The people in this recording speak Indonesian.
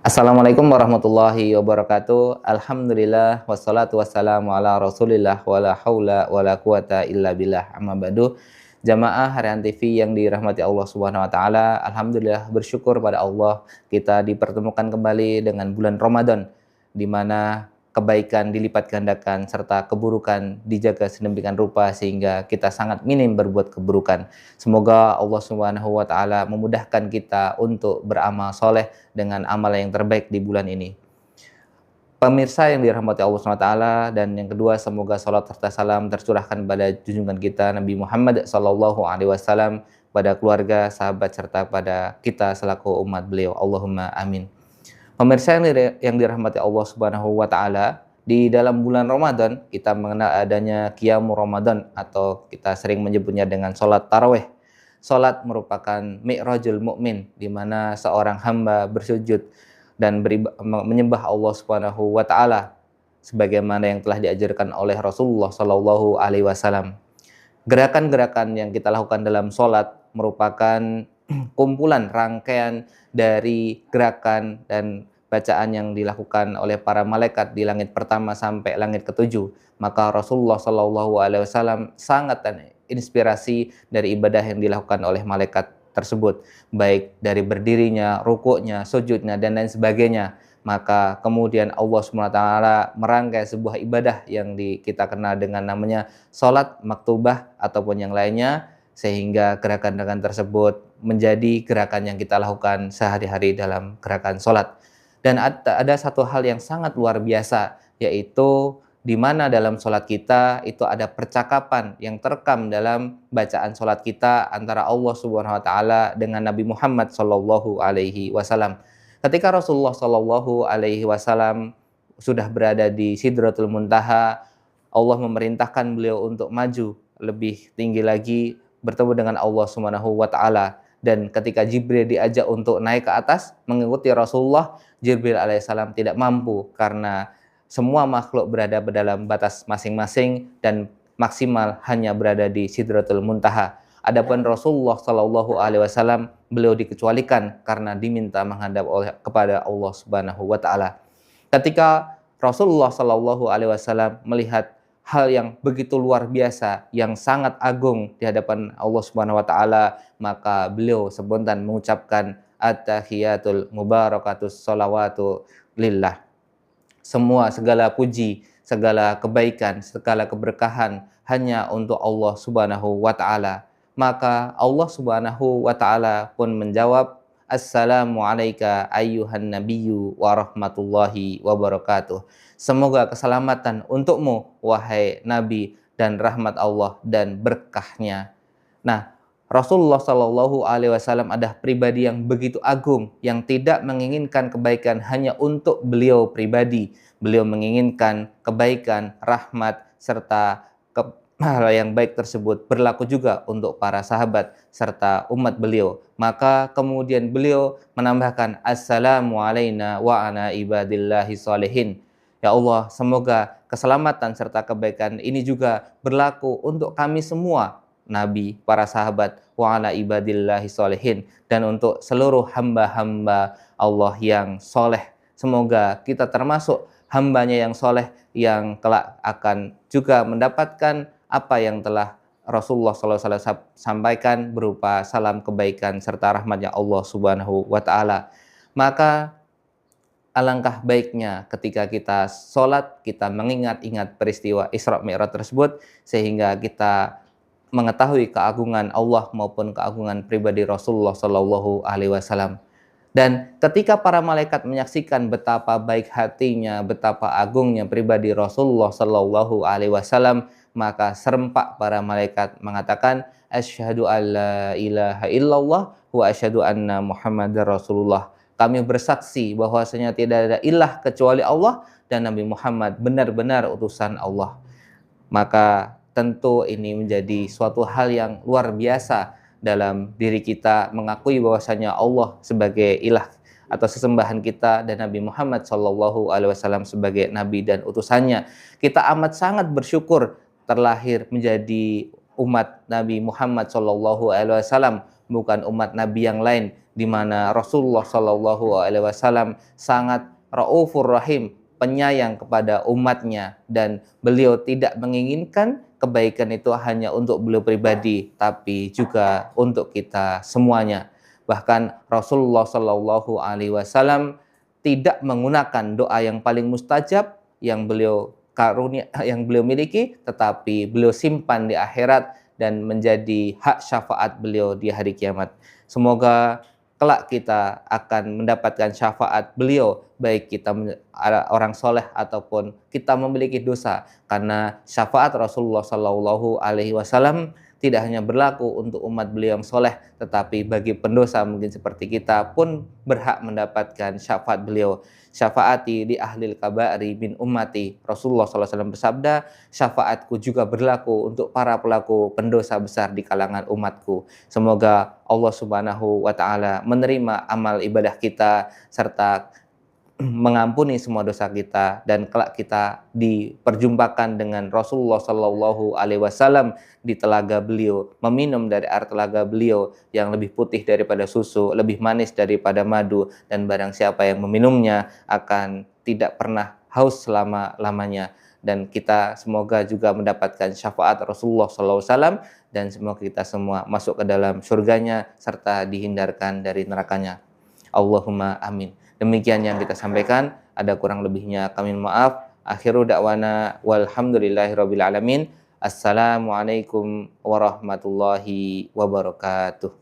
Assalamualaikum warahmatullahi wabarakatuh. Alhamdulillah wassalatu wassalamu ala Rasulillah wala haula wala quwata illa billah. Amma ba'du. Jamaah Harian TV yang dirahmati Allah Subhanahu wa taala, alhamdulillah bersyukur pada Allah kita dipertemukan kembali dengan bulan Ramadan di mana kebaikan dilipat gandakan serta keburukan dijaga sedemikian rupa sehingga kita sangat minim berbuat keburukan. Semoga Allah Subhanahu wa taala memudahkan kita untuk beramal soleh dengan amal yang terbaik di bulan ini. Pemirsa yang dirahmati Allah SWT, dan yang kedua, semoga salat serta salam tercurahkan pada junjungan kita Nabi Muhammad SAW, pada keluarga, sahabat, serta pada kita selaku umat beliau. Allahumma amin. Pemirsa yang dirahmati Allah Subhanahu wa taala, di dalam bulan Ramadan kita mengenal adanya Qiyamul Ramadan atau kita sering menyebutnya dengan salat tarawih. Salat merupakan mi'rajul mukmin, di mana seorang hamba bersujud dan menyembah Allah Subhanahu wa taala sebagaimana yang telah diajarkan oleh Rasulullah Shallallahu alaihi wasallam. Gerakan-gerakan yang kita lakukan dalam salat merupakan kumpulan rangkaian dari gerakan dan bacaan yang dilakukan oleh para malaikat di langit pertama sampai langit ketujuh. Maka Rasulullah Shallallahu alaihi wasallam sangat inspirasi dari ibadah yang dilakukan oleh malaikat tersebut, baik dari berdirinya, rukuknya, sujudnya, dan lain sebagainya. Maka kemudian Allah SWT merangkai sebuah ibadah yang kita kenal dengan namanya sholat maktubah ataupun yang lainnya, sehingga gerakan-gerakan tersebut menjadi gerakan yang kita lakukan sehari-hari dalam gerakan sholat. Dan ada satu hal yang sangat luar biasa, yaitu di mana dalam sholat kita itu ada percakapan yang terekam dalam bacaan sholat kita antara Allah Subhanahu wa taala dengan Nabi Muhammad Shallallahu alaihi wasallam. Ketika Rasulullah Shallallahu alaihi wasallam sudah berada di Sidratul Muntaha, Allah memerintahkan beliau untuk maju lebih tinggi lagi bertemu dengan Allah Subhanahu wa taala. Dan ketika Jibril diajak untuk naik ke atas mengikuti Rasulullah, Jibril alaihissalam tidak mampu karena semua makhluk berada dalam batas masing-masing dan maksimal hanya berada di Sidratul Muntaha. Adapun Rasulullah Shallallahu alaihi wasallam beliau dikecualikan karena diminta menghadap kepada Allah Subhanahu wa taala. Ketika Rasulullah Shallallahu alaihi wasallam melihat hal yang begitu luar biasa, yang sangat agung di hadapan Allah Subhanahu wa taala, maka beliau spontan mengucapkan at-tahiyatul mubarakatus sholawatu lillah. Semua segala puji, segala kebaikan, segala keberkahan hanya untuk Allah Subhanahu wa taala. Maka Allah Subhanahu wa taala pun menjawab, Assalamu alayka ayyuhan nabiyyu wa rahmatullahi wa barakatuh. Semoga keselamatan untukmu wahai Nabi, dan rahmat Allah dan berkahnya. Nah, Rasulullah Shallallahu alaihi wasallam adalah pribadi yang begitu agung, yang tidak menginginkan kebaikan hanya untuk beliau pribadi. Beliau menginginkan kebaikan, rahmat, serta hal yang baik tersebut berlaku juga untuk para sahabat serta umat beliau. Maka kemudian beliau menambahkan, Assalamu alayna wa ala ibadillahi sholihin. Ya Allah, semoga keselamatan serta kebaikan ini juga berlaku untuk kami semua, Nabi, para sahabat, wa ala ibadillahi sholihin, dan untuk seluruh hamba-hamba Allah yang soleh. Semoga kita termasuk hambanya yang soleh, yang kelak akan juga mendapatkan apa yang telah Rasulullah SAW sampaikan berupa salam kebaikan serta rahmatnya Allah Subhanahu wa taala. Maka alangkah baiknya ketika kita sholat, kita mengingat-ingat peristiwa Isra Mi'raj tersebut, sehingga kita mengetahui keagungan Allah maupun keagungan pribadi Rasulullah Shallallahu alaihi wasallam. Dan ketika para malaikat menyaksikan betapa baik hatinya, betapa agungnya pribadi Rasulullah Shallallahu alaihi wasallam, maka serempak para malaikat mengatakan, Asyhadu alla ilaha illallah wa asyhadu anna Muhammadar Rasulullah. Kami bersaksi bahwasanya tidak ada ilah kecuali Allah dan Nabi Muhammad benar-benar utusan Allah. Maka tentu ini menjadi suatu hal yang luar biasa dalam diri kita, mengakui bahwasanya Allah sebagai ilah atau sesembahan kita dan Nabi Muhammad Shallallahu alaihi wasallam sebagai nabi dan utusannya. Kita amat sangat bersyukur terlahir menjadi umat Nabi Muhammad Shallallahu alaihi wasallam, bukan umat nabi yang lain, di mana Rasulullah Shallallahu Alaihi Wasallam sangat raufur rahim, penyayang kepada umatnya, dan beliau tidak menginginkan kebaikan itu hanya untuk beliau pribadi, tapi juga untuk kita semuanya. Bahkan Rasulullah Shallallahu Alaihi Wasallam tidak menggunakan doa yang paling mustajab yang beliau yang beliau miliki, tetapi beliau simpan di akhirat dan menjadi hak syafaat beliau di hari kiamat. Semoga kelak kita akan mendapatkan syafaat beliau, baik kita orang soleh ataupun kita memiliki dosa, karena syafaat Rasulullah Shallallahu Alaihi Wasallam tidak hanya berlaku untuk umat beliau yang soleh, tetapi bagi pendosa mungkin seperti kita pun berhak mendapatkan syafaat beliau. Syafaati di ahlil kaba'ri min ummati. Rasulullah SAW bersabda, syafaatku juga berlaku untuk para pelaku pendosa besar di kalangan umatku. Semoga Allah Subhanahu wa Ta'ala menerima amal ibadah kita serta mengampuni semua dosa kita, dan kelak kita diperjumpakan dengan Rasulullah Shallallahu Alaihi Wasallam di telaga beliau, meminum dari air telaga beliau yang lebih putih daripada susu, lebih manis daripada madu, dan barang siapa yang meminumnya akan tidak pernah haus selama-lamanya. Dan kita semoga juga mendapatkan syafaat Rasulullah Shallallahu Alaihi Wasallam, dan semoga kita semua masuk ke dalam surganya serta dihindarkan dari nerakanya. Allahumma amin. Demikian yang kita sampaikan, ada kurang lebihnya kami maaf. Akhiru da'wana walhamdulillahirabbil alamin. Assalamualaikum warahmatullahi wabarakatuh.